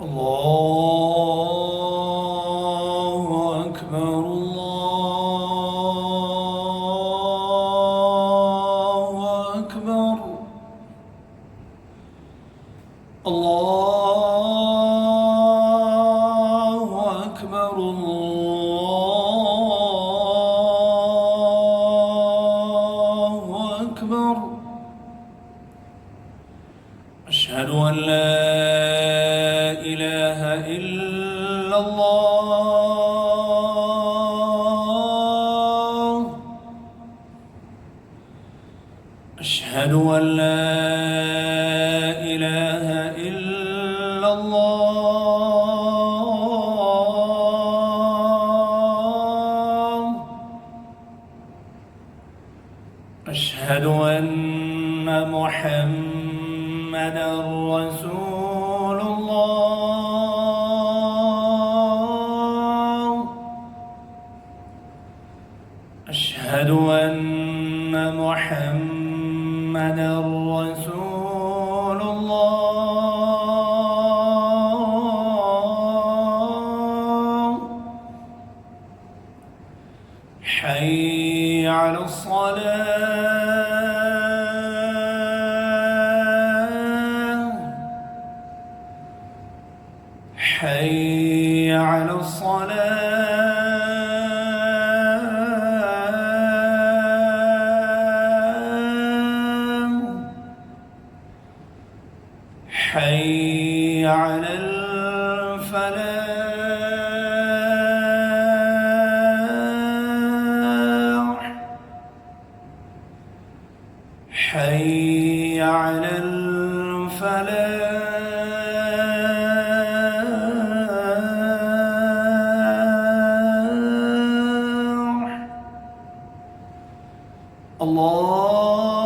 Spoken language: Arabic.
الله أكبر الله أكبر الله أكبر الله أكبر. أشهد أن لا إله إلا الله. أشهد أن لا إله إلا الله. أشهد أن محمدًا رسول الله. أشهد أن محمدًا رسول الله. حي على الصلاة. حي على الصلاة. حي على الفلاح. حي على الفلاح. الله